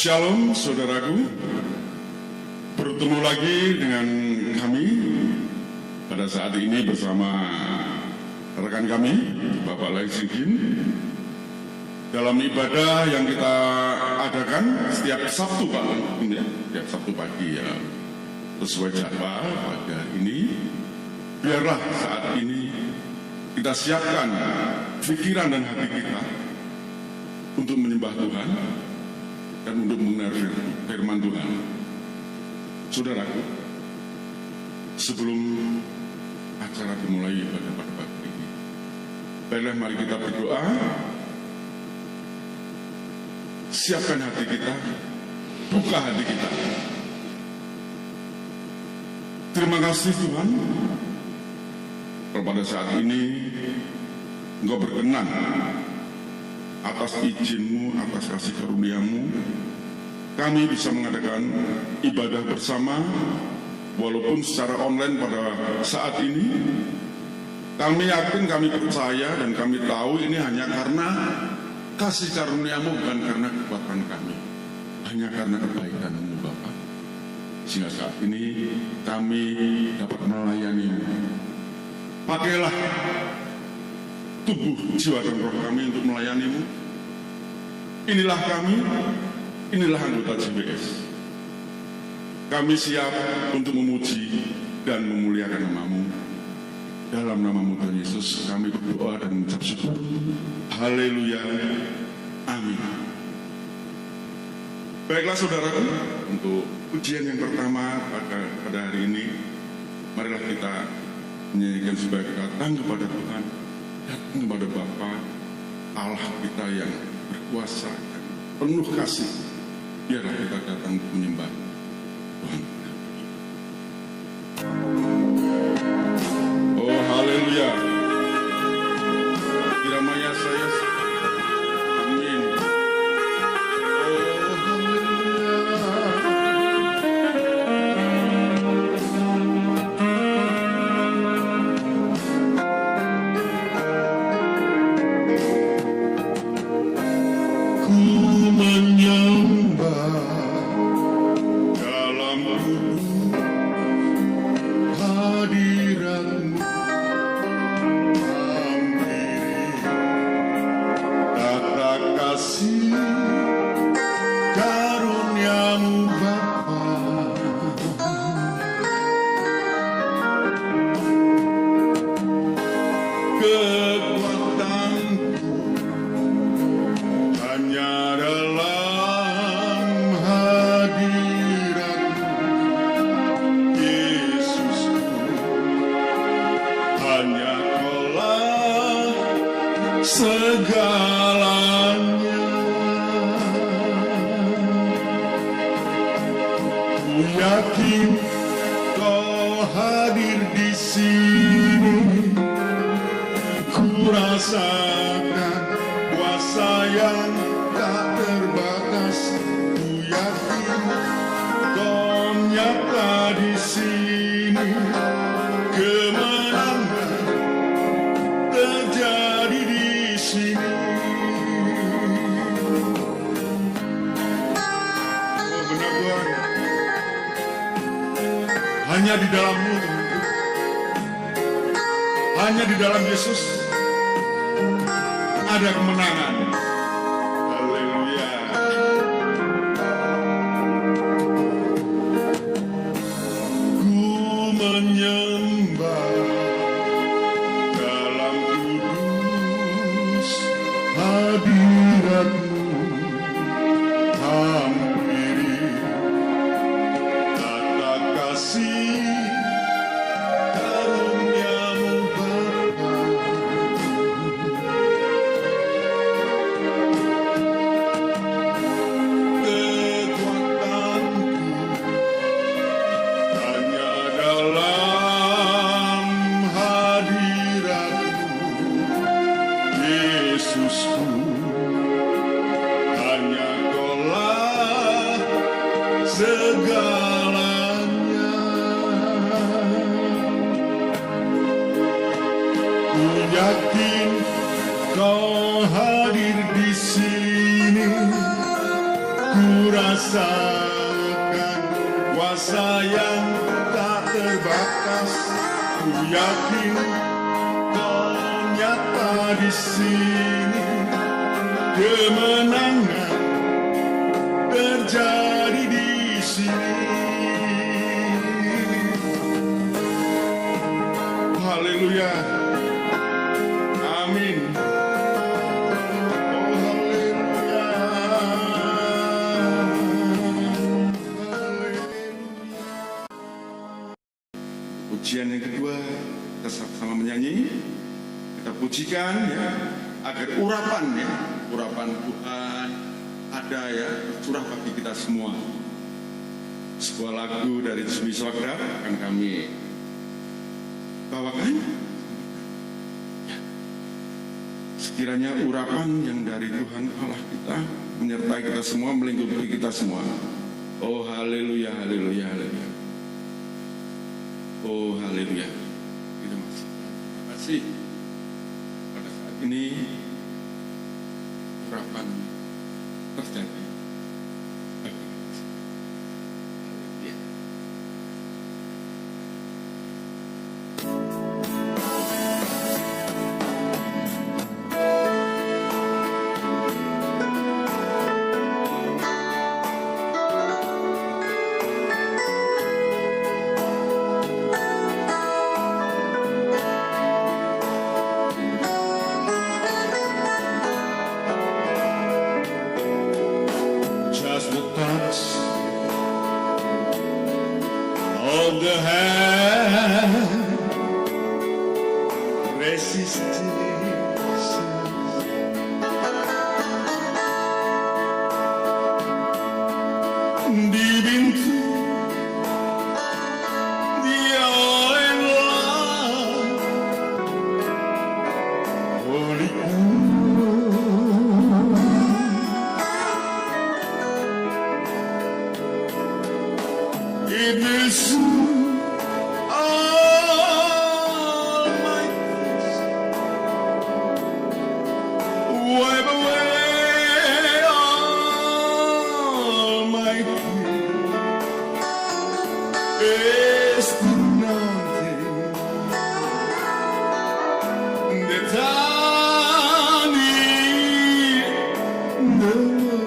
Shalom saudaraku, bertemu lagi dengan kami pada saat ini bersama rekan kami Bapak Lai Singkin dalam ibadah yang kita adakan setiap Sabtu setiap Sabtu pagi ya, sesuai jadwal pada hari ini. Biarlah saat ini kita siapkan pikiran dan hati kita untuk menyembah Tuhan dan untuk mendengar firman Tuhan. Saudaraku, sebelum acara dimulai pada pagi ini, baiklah mari kita berdoa. Siapkan hati kita, buka hati kita. Terima kasih Tuhan, pada saat ini Engkau berkenan atas izin-Mu, atas kasih karunia-Mu, kami bisa mengadakan ibadah bersama, walaupun secara online pada saat ini. Kami yakin, kami percaya, dan kami tahu ini hanya karena kasih karunia-Mu, bukan karena kekuatan kami, hanya karena kebaikan-Mu Bapa. Sehingga saat ini kami dapat melayani-Mu. Pakailah tubuh, jiwa, dan roh kami untuk melayani-Mu. Inilah kami, inilah anggota JBS. Kami siap untuk memuji dan memuliakan nama-Mu. Dalam nama-Mu Tuhan Yesus kami berdoa dan mengucap syukur. Haleluya, amin. Baiklah saudaraku, untuk ujian yang pertama pada hari ini, marilah kita menyanyikan sebagai datang kepada Tuhan, datang kepada Bapa Allah kita yang berkuasa dan penuh kasih. Biarlah kita datang untuk menyembah Tuhan. Oh haleluya, Iramaya saya, amin. Hanya di dalam-Mu, hanya di dalam Yesus ada kemenangan. Haleluya. Ku menyembah dalam kudus hadirat-Mu, hampiri tata kasih segalanya. Ku yakin Kau hadir di sini, ku rasakan kuasa yang tak terbatas. Ku yakin kau nyata di sini. Kemenangan terjadi di sini. Haleluya. Amin. Oh haleluya. Pujian yang kedua, kita sama-sama menyanyi. Kita pujikan ya, agar urapan Tuhan ada ya, tercurah bagi kita semua. Sebuah lagu dari Jimmy Swaggart akan kami bawakan. Ya. Sekiranya urapan yang dari Tuhan Allah kita menyertai kita semua, melingkupi kita semua. Oh haleluya, haleluya, haleluya. Oh haleluya. Terima kasih pada saat ini urapan terjadi. Of the hand resistance, deep into the oil love, Holy Ghost, it will soon wipe away all my tears. It's nothing that I need no more.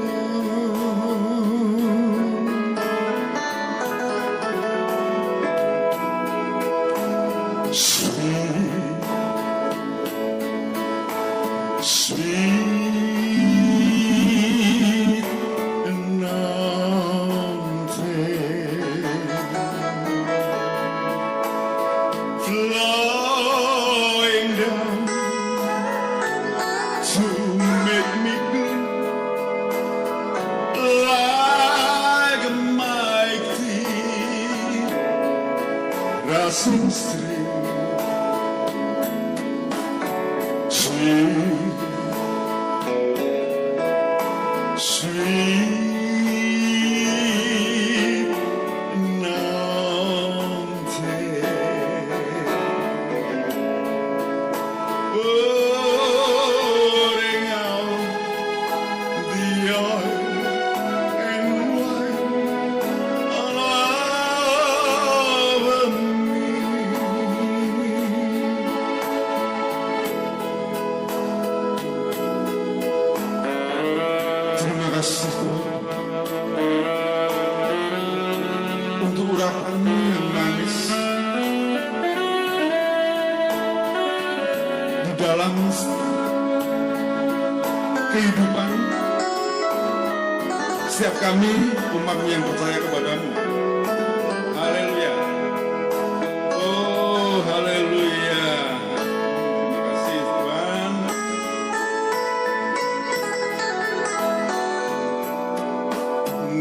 Sweet, sweet anointing, flowing down to make me good like a mighty rushing stream. Sweet, sweet anointing, pouring out the oil and wine all over me. Terima kasih Tuhan untuk urapan-Mu yang manis di dalam kehidupan setiap kami umat-Mu yang percaya kepada-Mu. Haleluya. Oh haleluya. Terima kasih Tuhan.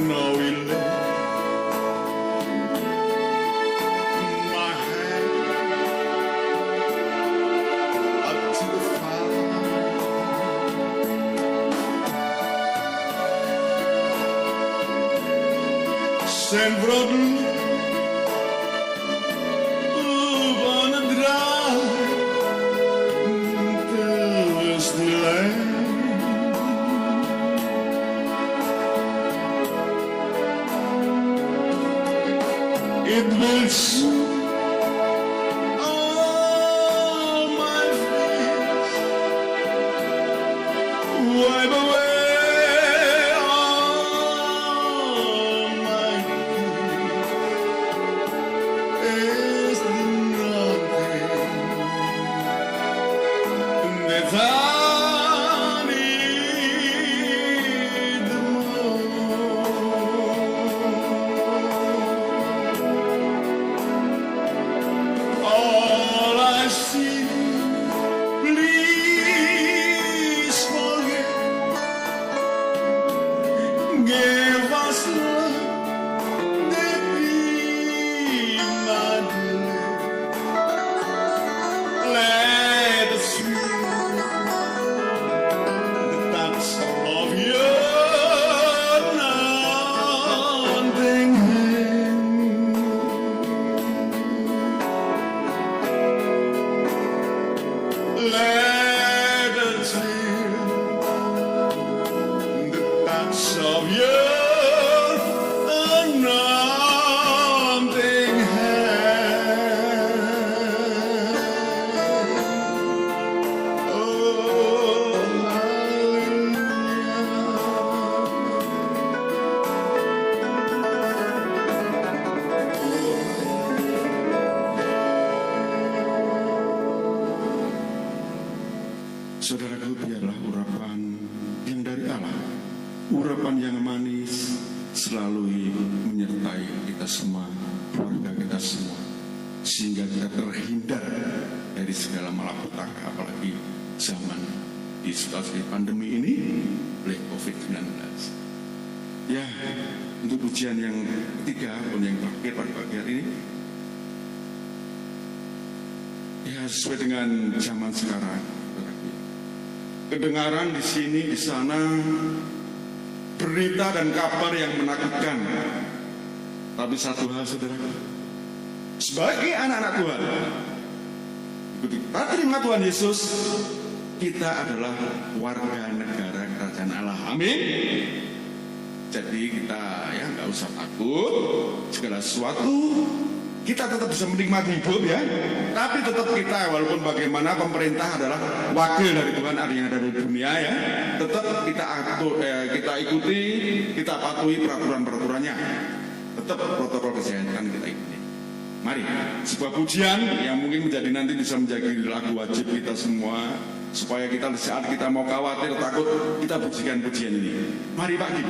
Now we lift my hand up to the Father. Send brother upon a dry, thirsty land. It will soon all my fears, wipe away all my tears. Is nothing that I need the most. All I see, please forget. Give us love that we might live. Let us feel the touch of your nodding hand. Let us feel the touch of your anointing hand. Oh, Saudaraku, biarlah urapan yang dari Allah, urapan yang manis, selalu menyertai kita semua, keluarga kita semua, sehingga kita terhindar dari segala malapetaka, apalagi zaman di situasi pandemi ini oleh COVID-19. Ya, untuk ujian yang ketiga pun yang terakhir pada pagi hari ini, ya sesuai dengan zaman sekarang. Kedengaran di sini, di sana, berita dan kabar yang menakutkan. Tapi satu hal, saudara, sebagai anak-anak Tuhan, kita terima Tuhan Yesus, kita adalah warga negara kerajaan Allah. Amin. Jadi kita ya nggak usah takut, segala sesuatu kita tetap bisa menikmati hidup ya. Tapi tetap kita, walaupun bagaimana pemerintah adalah wakil dari Tuhan yang ada di dunia ya, tetap kita ikuti, kita patuhi peraturan-peraturannya. Tetap protokol kesehatan kita ikuti. Mari, sebuah pujian yang mungkin menjadi nanti bisa menjadi lagu wajib kita semua, supaya kita saat kita mau khawatir, takut, kita pujikan pujian ini. Mari Pak Gim.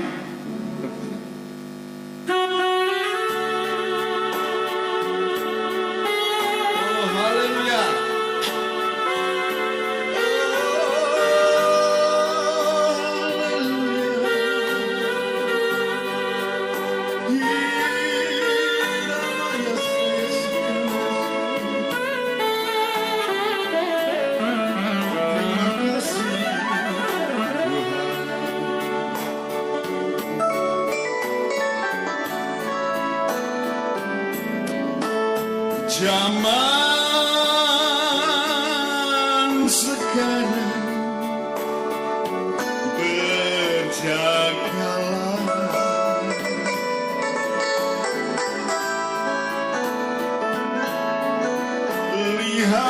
Zaman sekarang berjagalah, lihat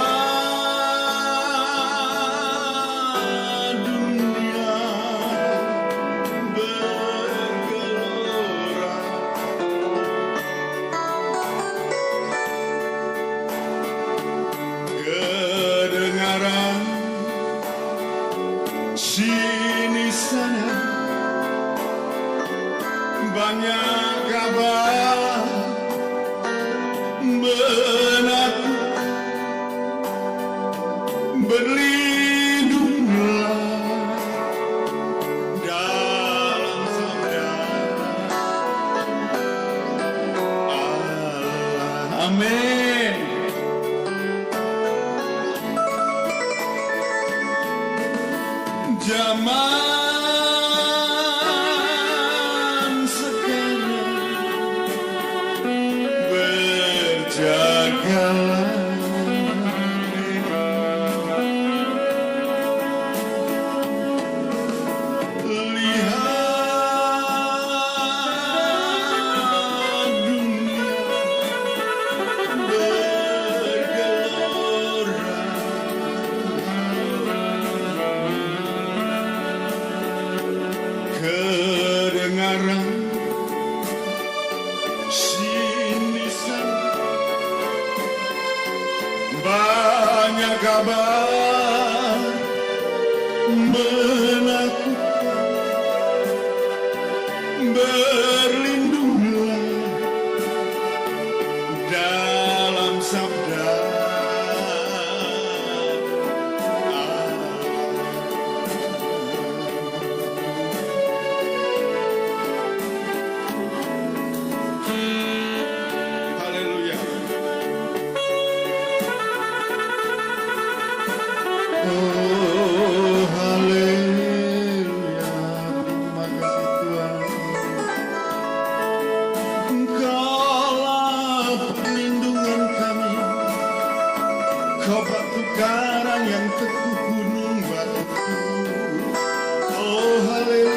dunia bergelora. Kedengaran sini sana banyak kabar menakut, berlindunglah dalam sabda Allah. Amin. Zaman sekarang berjagalah, lihat dunia kabar menakutkan, berlindunglah dalam sabda Haleluya. Oh haleluya, terima kasih Tuhan. Engkaulah perlindungan kami, Kau batu karang yang teguh, gunung batuku. Oh haleluya.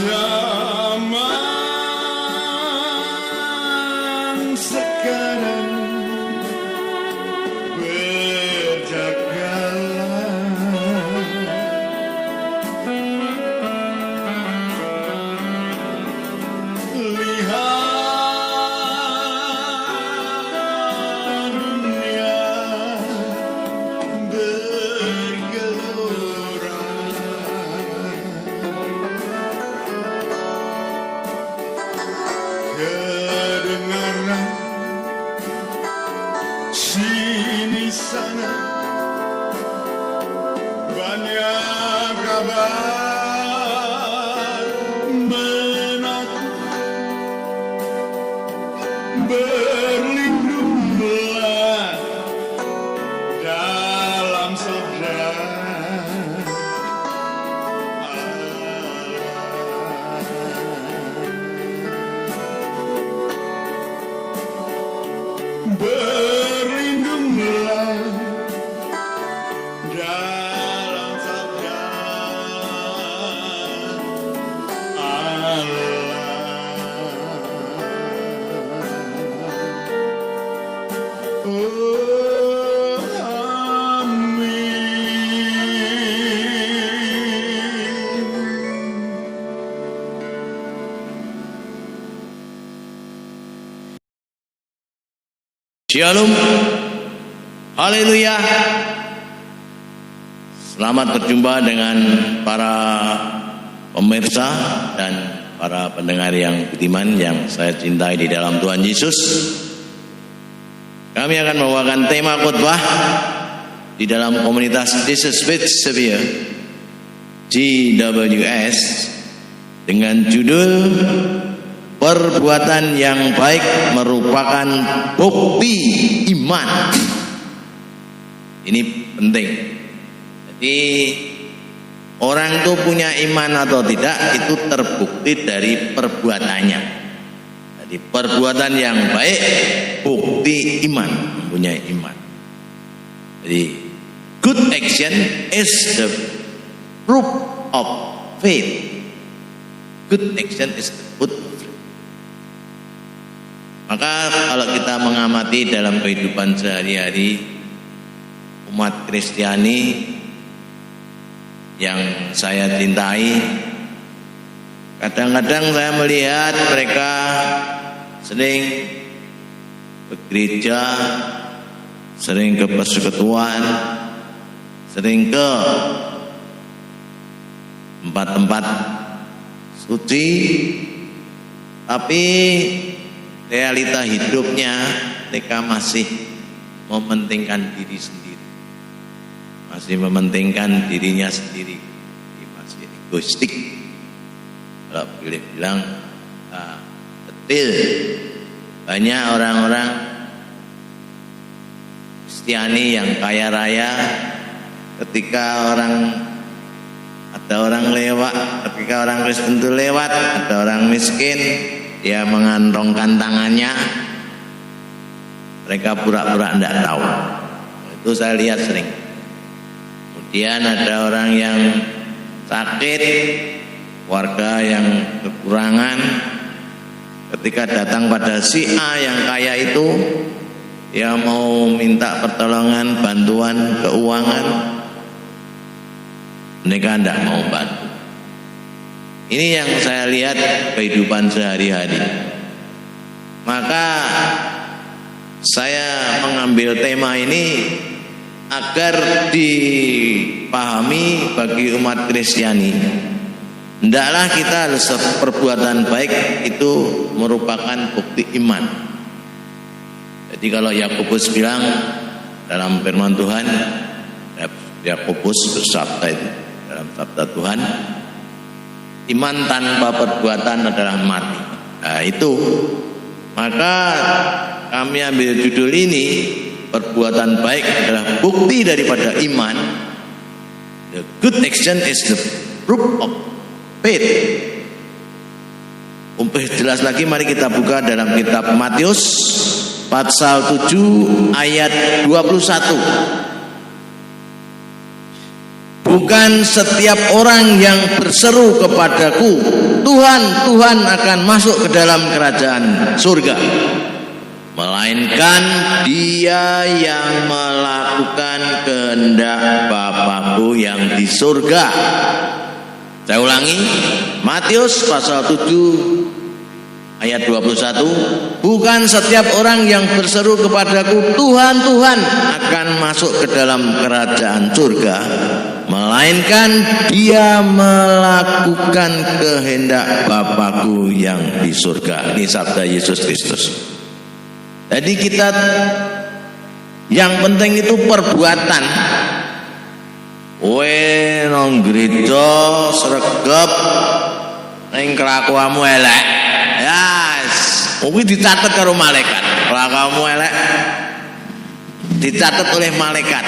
Zaman sekarang berjagalah, lihat dunia bergelora, kedengaran sini sana banyak kabar menakutkan, berlindunglah dalam sabda berlindunglah dalam sabda Allah. Oh amin. Shalom, haleluya. Selamat berjumpa dengan para pemirsa dan para pendengar yang budiman yang saya cintai di dalam Tuhan Yesus. Kami akan membawakan tema khotbah di dalam komunitas Jesus with Savior GWS dengan judul Perbuatan yang baik merupakan bukti iman. Ini penting. Jadi orang itu punya iman atau tidak itu terbukti dari perbuatannya. Jadi perbuatan yang baik bukti iman, mempunyai iman. Jadi good action is the proof of faith. Good action is the proof of faith. Maka kalau kita mengamati dalam kehidupan sehari-hari umat Kristiani yang saya cintai, kadang-kadang saya melihat mereka sering ke gereja, sering ke persekutuan, sering ke tempat-tempat suci, tapi realita hidupnya mereka masih mementingkan diri sendiri, masih mementingkan dirinya sendiri, masih egoistik. Kalau boleh bilang betul, banyak orang-orang Kristiani yang kaya raya, ketika ada orang lewat, ketika orang Kristen itu lewat, ada orang miskin, dia mengantongkan tangannya, mereka pura-pura tidak tahu. Itu saya lihat sering. Kemudian ada orang yang sakit, warga yang kekurangan, ketika datang pada si A yang kaya itu, dia mau minta pertolongan, bantuan keuangan, mereka tidak mau bantu. Ini yang saya lihat kehidupan sehari-hari. Maka saya mengambil tema ini agar dipahami bagi umat Kristiani. Hendaklah kita harus perbuatan baik itu merupakan bukti iman. Jadi kalau Yakobus bilang dalam firman Tuhan, Yakobus bersabda itu dalam sabda Tuhan, iman tanpa perbuatan adalah mati. Nah itu, maka kami ambil judul ini, perbuatan baik adalah bukti daripada iman. The good action is the proof of faith. Untuk jelas lagi, mari kita buka dalam kitab Matius pasal 7 ayat 21. Bukan setiap orang yang berseru kepadaku, Tuhan, Tuhan, akan masuk ke dalam kerajaan surga, melainkan dia yang melakukan kehendak Bapa-Ku yang di surga. Saya ulangi, Matius pasal 7 ayat 21. Bukan setiap orang yang berseru kepadaku, Tuhan, Tuhan, akan masuk ke dalam kerajaan surga, melainkan dia melakukan kehendak Bapa-Ku yang di surga. Ini sabda Yesus Kristus. Jadi kita yang penting itu perbuatan. Kowe nang gereja sregep ning kelakuanmu elek. Yes, kuwi dicatat karo malaikat. Kelakuanmu elek dicatat oleh malaikat.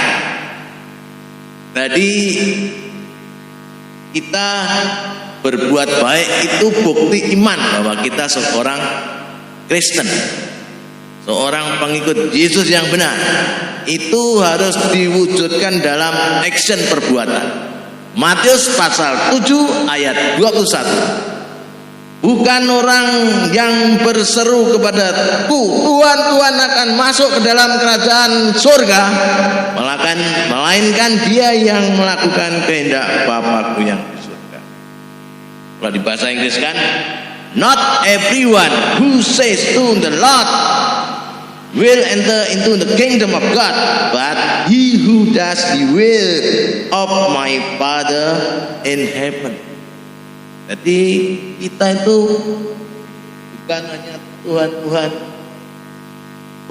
Jadi kita berbuat baik itu bukti iman bahwa kita seorang Kristen, seorang pengikut Yesus yang benar. Itu harus diwujudkan dalam action perbuatan. Matius pasal 7 ayat 21. Bukan orang yang berseru kepadaku, Tuhan, Tuhan, akan masuk ke dalam kerajaan surga, melainkan dia yang melakukan kehendak Bapa-Ku yang di surga. Kalau di bahasa Inggris kan, not everyone who says to the Lord will enter into the kingdom of God, but he who does the will of my Father in heaven. Jadi kita itu bukan hanya Tuhan, Tuhan.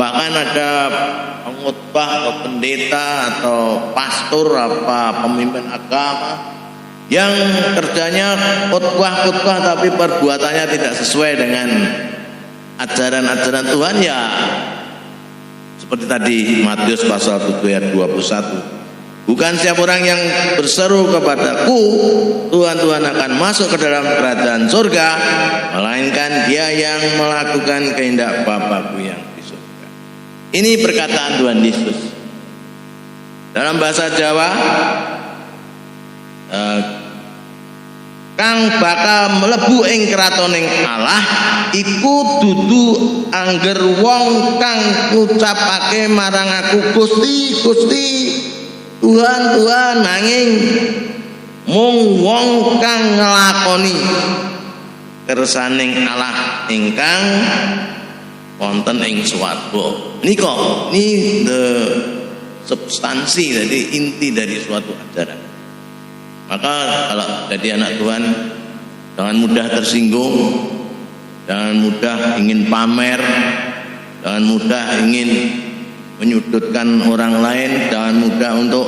Bahkan ada pengkhotbah atau pendeta atau pastor apa pemimpin agama yang kerjanya khotbah-khotbah tapi perbuatannya tidak sesuai dengan ajaran-ajaran Tuhan, ya seperti tadi Matius pasal 7 ayat 21. Bukan setiap orang yang berseru kepadaku, Tuhan, Tuhan, akan masuk ke dalam kerajaan surga, melainkan dia yang melakukan kehendak Bapa-Ku yang di surga. Ini perkataan Tuhan Yesus. Dalam bahasa Jawa, kang bakal mlebu ing kratoning Allah iku dudu angger wong kang ngucapake marang aku, Gusti, Gusti, Tuhan, Tuhan, nanging mung wong kang nglakoni kersaning Allah ingkang wonten ing swarga. Nika ini the substansi, jadi inti dari suatu ajaran. Maka kalau jadi anak Tuhan, jangan mudah tersinggung, jangan mudah ingin pamer, jangan mudah ingin menyudutkan orang lain, jangan mudah untuk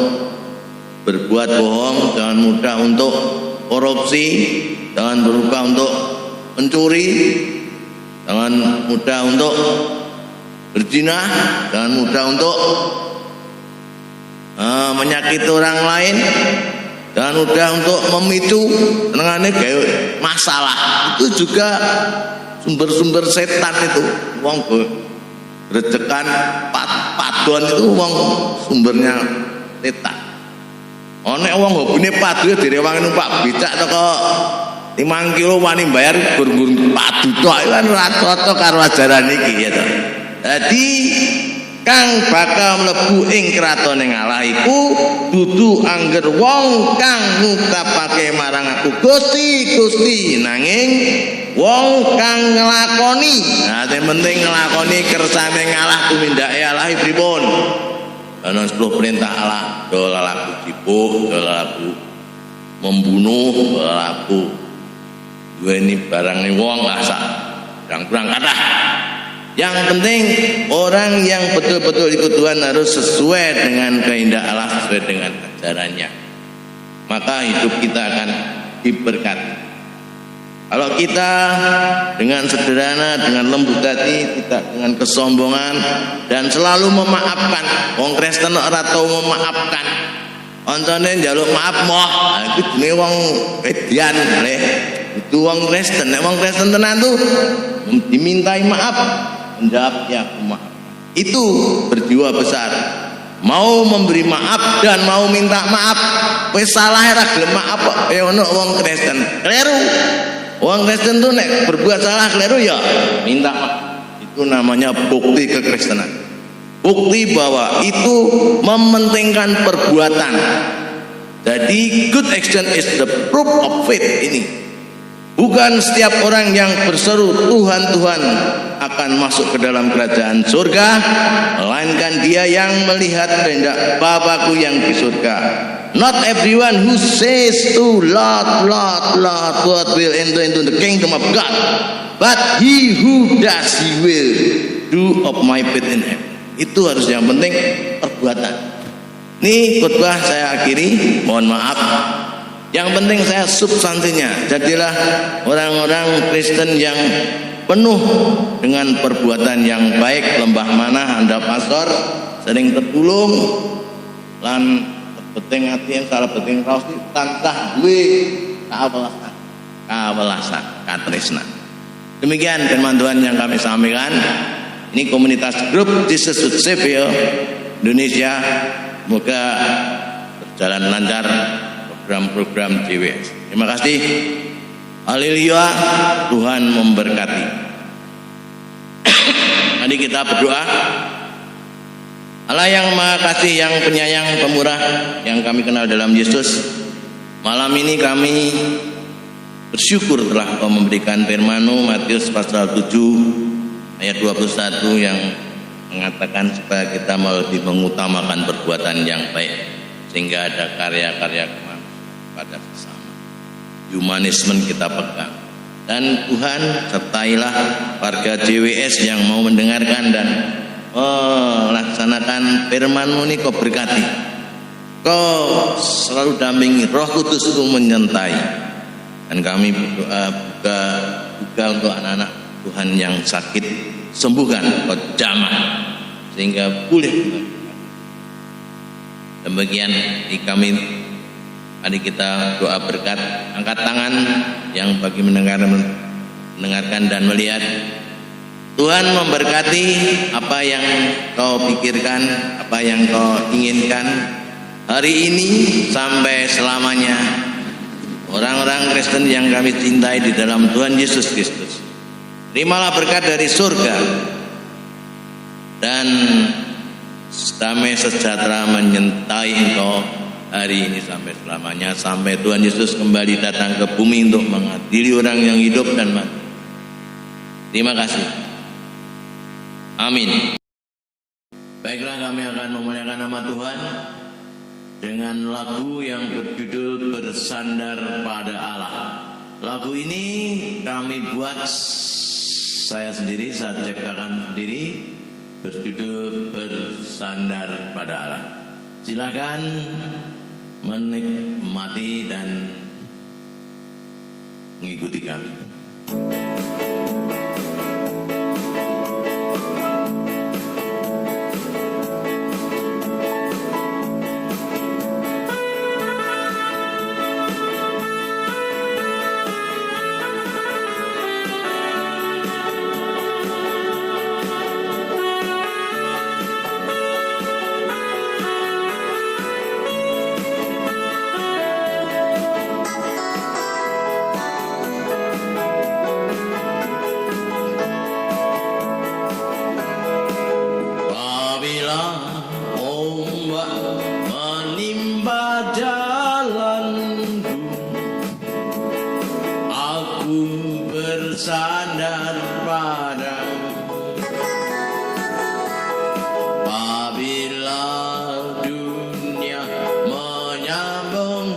berbuat bohong, jangan mudah untuk korupsi, jangan berusaha untuk mencuri, jangan mudah untuk berzina, jangan mudah untuk menyakiti orang lain, jangan mudah untuk memicu senengane gawe masalah. Itu juga sumber-sumber setan itu. Wong rejekan padon itu wong sumbernya setan. Nek wong hobine padu ya direwangi numpak becak teko 5 kilo wani bayar gur-gur padu tok kan ora cocok karo ajaran iki ya to. Jadi kang bakal mlebu ing kratoning Allah iku dudu angger wong kang ngucapake marang aku Gusti Gusti, nanging wong kang nglakoni. Nah, sing penting nglakoni kersane ngalah tumindake Allah pripun. Ana 10 perintah Allah, do lelaku cipuk, do lelaku membunuh, do lelaku duweni barang wong lah sak kurang kathah. Yang penting orang yang betul-betul ikut Tuhan harus sesuai dengan kehendak Allah, sesuai dengan ajarannya. Maka hidup kita akan diberkati. Kalau kita dengan sederhana, dengan lembut hati, tidak dengan kesombongan dan selalu memaafkan. Wong Kristen ora tau memaafkan. Ontone njaluk maaf moh, iku jenenge wong edian le. Itu wong Kristen, nek wong Kristen tenan tuh dimintai maaf, menjawab ya maaf. Itu berjiwa besar. Mau memberi maaf dan mau minta maaf. Wis salah ora gelem maaf kok ono wong Kristen. Keliru. Wong Kristen tuh nek berbuat salah keliru ya minta maaf. Itu namanya bukti kekristenan. Bukti bahwa itu mementingkan perbuatan. Jadi good action is the proof of faith ini. Bukan setiap orang yang berseru Tuhan Tuhan akan masuk ke dalam kerajaan surga, melainkan dia yang melihat kehendak Bapakku yang di surga. Not everyone who says to Lord, Lord, Lord, Lord will enter into the kingdom of God, but he who does, he will do of my faith in him. Itu harus yang penting perbuatan. Ini khotbah saya akhiri, mohon maaf. Yang penting saya substansinya, jadilah orang-orang Kristen yang penuh dengan perbuatan yang baik. Lembah mana Anda pastor sering tertulung lan beting ati yang salah beting raos tansah duwe kawelasan katresnan. Demikian firman Tuhan yang kami sampaikan. Ini komunitas grup Jesus Would Save You Indonesia. Semoga berjalan lancar program-program JWS. Terima kasih. Haleluya. Tuhan memberkati. Mari kita berdoa. Allah yang Maha Kasih, yang penyayang, pemurah, yang kami kenal dalam Yesus, malam ini kami bersyukur telah Kau memberikan firman-Mu Matius pasal 7 ayat 21 yang mengatakan supaya kita lebih mengutamakan perbuatan yang baik sehingga ada karya-karya pada sesama. Humanisme kita pegang. Dan Tuhan sertailah warga JWS yang mau mendengarkan dan melaksanakan firman-Mu ini Kau berkati. Kau selalu dampingi, Roh Kudus-Mu menyertai. Dan kami berdoa juga untuk anak-anak Tuhan yang sakit, sembuhkan, Kau jamah sehingga pulih. Demikian di kami. Mari kita doa berkat, angkat tangan yang bagi mendengarkan dan melihat. Tuhan memberkati apa yang Kau pikirkan, apa yang Kau inginkan hari ini sampai selamanya. Orang-orang Kristen yang kami cintai di dalam Tuhan Yesus Kristus, terimalah berkat dari surga dan damai sejahtera menyertai Engkau hari ini sampai selamanya, sampai Tuhan Yesus kembali datang ke bumi untuk mengadili orang yang hidup dan mati. Terima kasih. Amin. Baiklah, kami akan memuliakan nama Tuhan dengan lagu yang berjudul Bersandar pada Allah. Lagu ini kami buat saya sendiri, saya ciptakan sendiri, berjudul Bersandar pada Allah. Silakan menikmati dan mengikuti kami.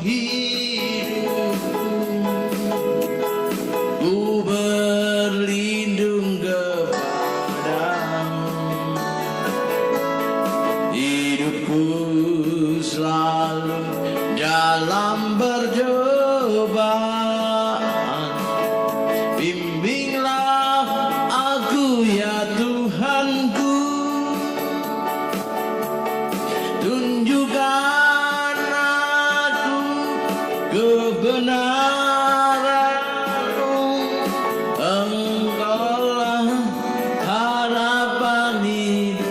hidupku, ku berlindung kepadamu. Hidupku selalu dalam percobaan, bimbinglah aku ya Tuhanku, tunjukkan aku kebenaran-Mu. Engkaulah harapan hidup.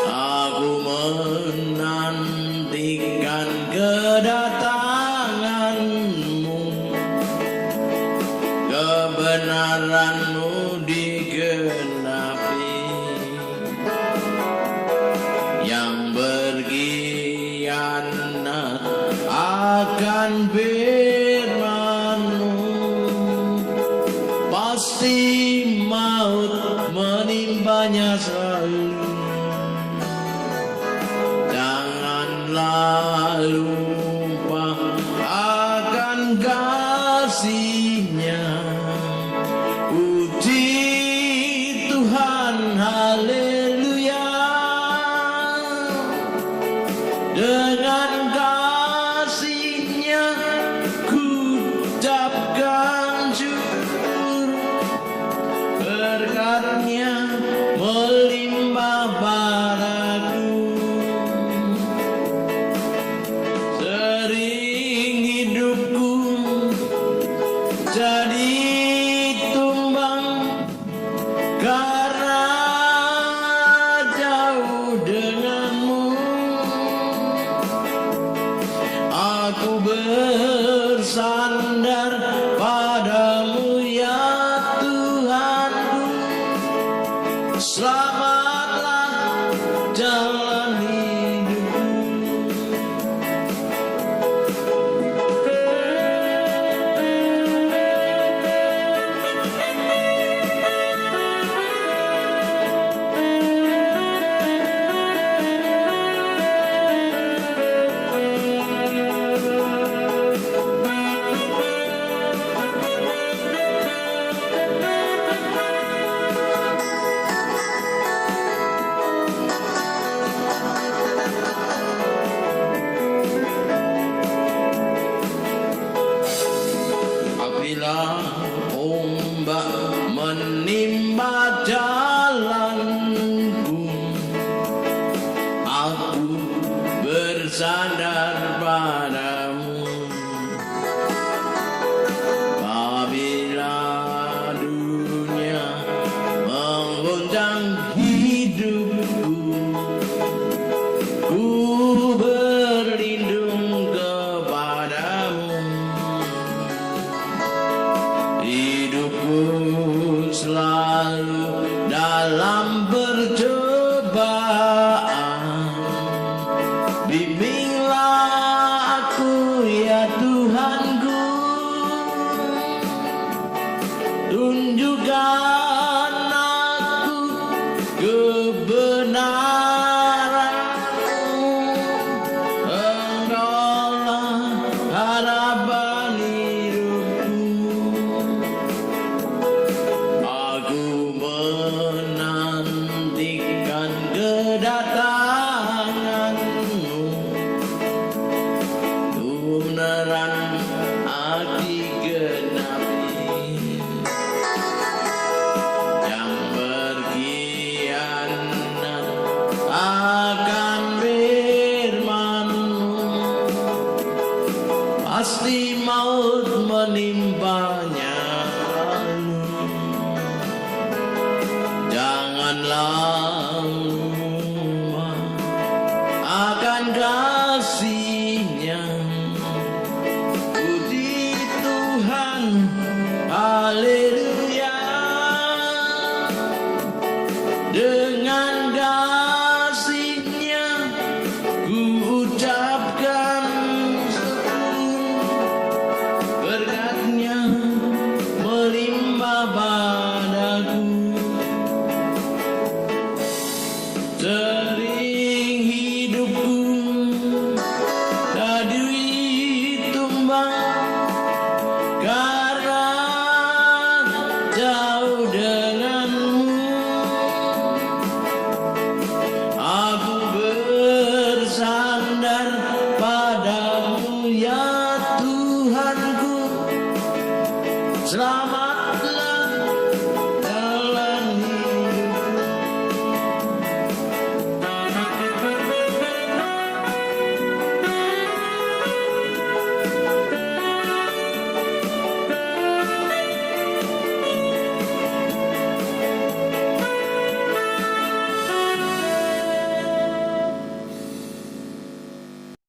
Aku menantikan kedatangan-Mu, kebenaran-Mu digenapi. Yang berkhianat akan firman-Mu, pasti maut menimpanya selalu. Janganlah lupa akan kasih-Nya. Puji Tuhan, haleluya. Dengan kasih-Nya ku ucapkan syukur, berkat-Nya melimpah padaku. Sering hidupku jadi tumbang karena jauh dengan-Mu. Aku bersandar padamu ya Tuhanku. Selamatlah jalan hidupku. Apabila ombak menimpa jalanku, aku bersandar padamu. Apabila dunia mengguncang hidupku, ku berlindung kepadamu. Hidupku selalu dalam percobaan, bimbinglah aku ya Tuhanku, tunjukkan aku kebenaran-Mu. Engkaulah harapan hidupku. Aku menantikan kedatangan-Mu, kebenaran hati genapi. Yang berkhianat akan firman-Mu, pasti maut menimpanya. Janganlah lupa akan kasih-Nya. Puji Tuhan, haleluya. Dengan kasih-Nya ku ucapkan syukur, berkat-Nya melimpah padaku. Sering hidupku Selamat